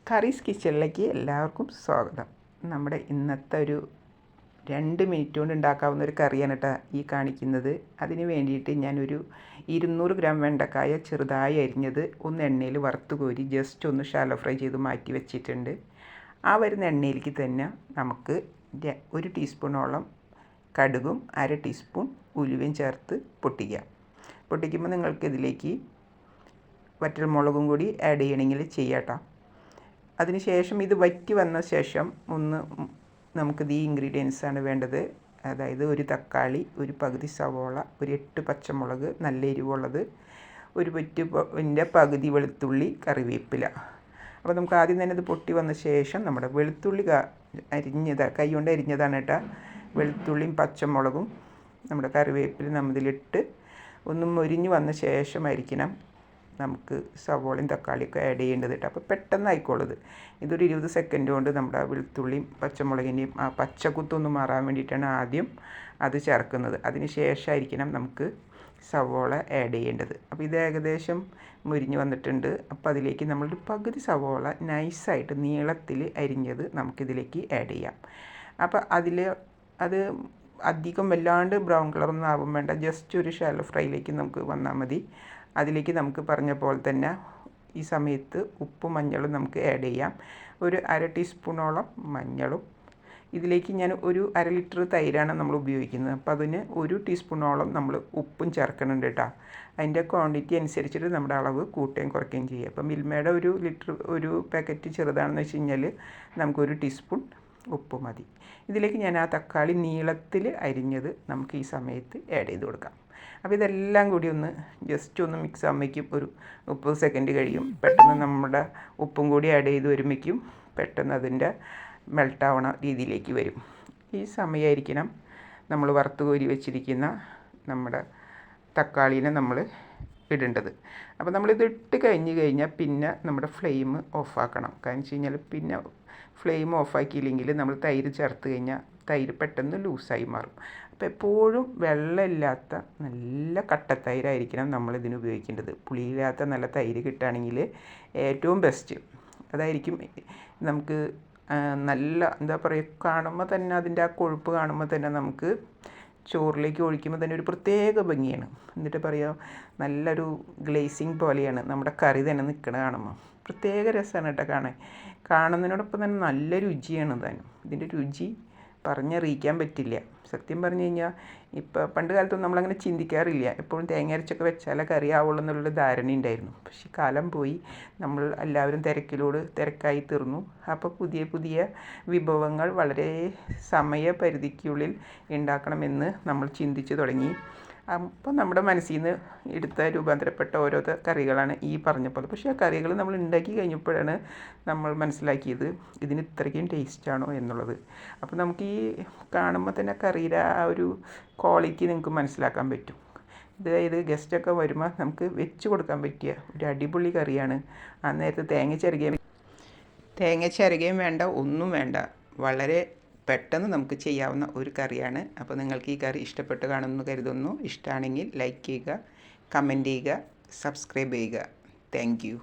കറീസ് കിച്ചണിലേക്ക് എല്ലാവർക്കും സ്വാഗതം. നമ്മുടെ ഇന്നത്തെ ഒരു 2 മിനിറ്റ് കൊണ്ട് ഉണ്ടാക്കാവുന്ന ഒരു കറിയാണ് കേട്ടോ ഈ കാണിക്കുന്നത്. അതിന് വേണ്ടിയിട്ട് ഞാനൊരു 200 ഗ്രാം വെണ്ടക്കായ ചെറുതായി അരിഞ്ഞത് ഒന്ന് എണ്ണയിൽ വറുത്ത് കോരി ജസ്റ്റ് ഒന്ന് ഷാലോ ഫ്രൈ ചെയ്ത് മാറ്റി വെച്ചിട്ടുണ്ട്. ആ വരുന്ന എണ്ണയിലേക്ക് തന്നെ നമുക്ക് 1 ടീസ്പൂണോളം കടുകും 1/2 ടീസ്പൂൺ ഉലുവയും ചേർത്ത് പൊട്ടിക്കാം. പൊട്ടിക്കുമ്പോൾ നിങ്ങൾക്ക് ഇതിലേക്ക് വറ്റൽമുളകും കൂടി ആഡ് ചെയ്യണമെങ്കിൽ ചെയ്യാം കേട്ടോ. അതിനുശേഷം ഇത് വറ്റി വന്ന ശേഷം നമുക്കിത് ഈ ഇൻഗ്രീഡിയൻസാണ് വേണ്ടത്. അതായത് ഒരു തക്കാളി, ഒരു പകുതി സവോള, ഒരു 8 പച്ചമുളക് നല്ല എരിവുള്ളത്, ഒരു പറ്റിൻ്റെ പകുതി വെളുത്തുള്ളി, കറിവേപ്പില. അപ്പോൾ നമുക്ക് ആദ്യം തന്നെ ഇത് പൊട്ടി വന്ന ശേഷം നമ്മുടെ വെളുത്തുള്ളി കൈ കൊണ്ട് അരിഞ്ഞതാണ് കേട്ടോ. വെളുത്തുള്ളിയും പച്ചമുളകും നമ്മുടെ കറിവേപ്പില നമ്മളിലിട്ട് ഒന്ന് മൊരിഞ്ഞ് വന്ന ശേഷമായിരിക്കണം നമുക്ക് സവോളയും തക്കാളിയൊക്കെ ആഡ് ചെയ്യേണ്ടത് കേട്ടോ. അപ്പോൾ പെട്ടെന്ന് ആയിക്കോളത്. ഇതൊരു 20 സെക്കൻഡ് കൊണ്ട് നമ്മുടെ വെളുത്തുള്ളിയും പച്ചമുളകിൻ്റെയും ആ പച്ചക്കുത്തൊന്ന് മാറാൻ വേണ്ടിയിട്ടാണ് ആദ്യം അത് ചേർക്കുന്നത്. അതിന് ശേഷമായിരിക്കണം നമുക്ക് സവോള ആഡ് ചെയ്യേണ്ടത്. അപ്പോൾ ഇത് ഏകദേശം മുരിഞ്ഞ് വന്നിട്ടുണ്ട്. അപ്പോൾ അതിലേക്ക് നമ്മളൊരു പകുതി സവോള നൈസായിട്ട് നീളത്തിൽ അരിഞ്ഞത് നമുക്കിതിലേക്ക് ആഡ് ചെയ്യാം. അപ്പോൾ അത് അധികം വല്ലാണ്ട് ബ്രൗൺ കളറൊന്നും ആവാൻ വേണ്ട, ജസ്റ്റ് ഒരു ഷാലോ ഫ്രൈയിലേക്ക് നമുക്ക് വന്നാൽ മതി. അതിലേക്ക് നമുക്ക് പറഞ്ഞ പോലെ തന്നെ ഈ സമയത്ത് ഉപ്പും മഞ്ഞളും നമുക്ക് ആഡ് ചെയ്യാം. ഒരു 1/2 ടീസ്പൂണോളം മഞ്ഞളും, ഇതിലേക്ക് ഞാൻ ഒരു 1/2 ലിറ്റർ തൈരാണ് നമ്മൾ ഉപയോഗിക്കുന്നത്. അപ്പോൾ അതിന് 1 ടീസ്പൂണോളം നമ്മൾ ഉപ്പും ചേർക്കുന്നുണ്ട് കേട്ടോ. അതിൻ്റെ ക്വാണ്ടിറ്റി അനുസരിച്ചിട്ട് നമ്മുടെ അളവ് കൂട്ടുകയും കുറയ്ക്കുകയും ചെയ്യുക. അപ്പോൾ മിൽമയുടെ ഒരു പാക്കറ്റ് ചെറുതാണെന്ന് വെച്ച് കഴിഞ്ഞാൽ നമുക്ക് 1 ടീസ്പൂൺ ഉപ്പ് മതി. ഇതിലേക്ക് ഞാൻ ആ തക്കാളി നീളത്തിൽ അരിഞ്ഞത് നമുക്ക് ഈ സമയത്ത് ആഡ് ചെയ്ത് കൊടുക്കാം. അപ്പോൾ ഇതെല്ലാം കൂടി ഒന്ന് ജസ്റ്റ് ഒന്ന് മിക്സ് ആകുമ്പോഴേക്കും ഒരു 30 സെക്കൻഡ് കഴിയും. പെട്ടെന്ന് നമ്മുടെ ഉപ്പും കൂടി ആഡ് ചെയ്ത് വരുമ്പോഴേക്കും പെട്ടെന്ന് അതിൻ്റെ മെൽട്ടാവണ രീതിയിലേക്ക് വരും. ഈ സമയമായിരിക്കണം നമ്മൾ വറുത്ത് കോരി വെച്ചിരിക്കുന്ന നമ്മുടെ തക്കാളീനെ നമ്മൾ ഇടേണ്ടത്. അപ്പോൾ നമ്മളിത് ഇട്ട് കഴിഞ്ഞാൽ പിന്നെ നമ്മുടെ ഫ്ലെയിം ഓഫാക്കണം. കാരണം വെച്ച് കഴിഞ്ഞാൽ പിന്നെ ഫ്ലെയിം ഓഫാക്കിയില്ലെങ്കിൽ നമ്മൾ തൈര് ചേർത്ത് കഴിഞ്ഞാൽ തൈര് പെട്ടെന്ന് ലൂസായി മാറും. അപ്പോൾ എപ്പോഴും വെള്ളമില്ലാത്ത നല്ല കട്ടത്തൈരായിരിക്കണം നമ്മളിതിന് ഉപയോഗിക്കേണ്ടത്. പുളിയില്ലാത്ത നല്ല തൈര് കിട്ടുകയാണെങ്കിൽ ഏറ്റവും ബെസ്റ്റ് അതായിരിക്കും. നമുക്ക് നല്ല എന്താ പറയുക, കാണുമ്പോൾ തന്നെ അതിൻ്റെ ആ കൊഴുപ്പ് കാണുമ്പോൾ തന്നെ നമുക്ക് ചോറിലേക്ക് ഒഴിക്കുമ്പോൾ തന്നെ ഒരു പ്രത്യേക ഭംഗിയാണ്. എന്നിട്ട് പറയുക നല്ലൊരു ഗ്ലേസിങ് പോലെയാണ് നമ്മുടെ കറി തന്നെ നിൽക്കണത് കാണുമ്പോൾ. പ്രത്യേക രസമാണ് കേട്ടോ കാണുന്നതിനോടൊപ്പം തന്നെ നല്ല രുചിയാണ് താനും. ഇതിൻ്റെ രുചി പറഞ്ഞറിയിക്കാൻ പറ്റില്ല. സത്യം പറഞ്ഞു കഴിഞ്ഞാൽ ഇപ്പോൾ പണ്ട് കാലത്തൊന്നും നമ്മളങ്ങനെ ചിന്തിക്കാറില്ല. എപ്പോഴും തേങ്ങ അരച്ചൊക്കെ വെച്ചാലേ കറി ആവുള്ളൂ എന്നുള്ളൊരു ധാരണ ഉണ്ടായിരുന്നു. പക്ഷേ കാലം പോയി, നമ്മൾ എല്ലാവരും തിരക്കായി തീർന്നു. അപ്പോൾ പുതിയ വിഭവങ്ങൾ വളരെ സമയപരിധിക്കുള്ളിൽ ഉണ്ടാക്കണമെന്ന് നമ്മൾ ചിന്തിച്ച് തുടങ്ങി. അപ്പോൾ നമ്മുടെ മനസ്സിൽ നിന്ന് എടുത്ത രൂപാന്തരപ്പെട്ട ഓരോ കറികളാണ് ഈ പറഞ്ഞ പോലെ. പക്ഷേ ആ കറികൾ നമ്മൾ ഉണ്ടാക്കി കഴിഞ്ഞപ്പോഴാണ് നമ്മൾ മനസ്സിലാക്കിയത് ഇതിന് ഇത്രയ്ക്കും ടേസ്റ്റാണോ എന്നുള്ളത്. അപ്പോൾ നമുക്ക് ഈ കാണുമ്പോൾ തന്നെ കറിയുടെ ആ ഒരു ക്വാളിറ്റി നിങ്ങൾക്ക് മനസ്സിലാക്കാൻ പറ്റും. അതായത് ഗസ്റ്റൊക്കെ വരുമ്പോൾ നമുക്ക് വെച്ച് കൊടുക്കാൻ പറ്റിയ ഒരു അടിപൊളി കറിയാണ്. ആ നേരത്തെ തേങ്ങ ചിരകയും വേണ്ട, ഒന്നും വേണ്ട, വളരെ പെട്ടെന്ന് നമുക്ക് ചെയ്യാവുന്ന ഒരു കറിയാണ്. അപ്പോൾ നിങ്ങൾക്ക് ഈ കറി ഇഷ്ടപ്പെട്ട് കാണുമെന്ന് കരുതുന്നു. ഇഷ്ടമാണെങ്കിൽ ലൈക്ക് ചെയ്യുക, കമൻറ്റ് ചെയ്യുക, സബ്സ്ക്രൈബ് ചെയ്യുക. Thank you.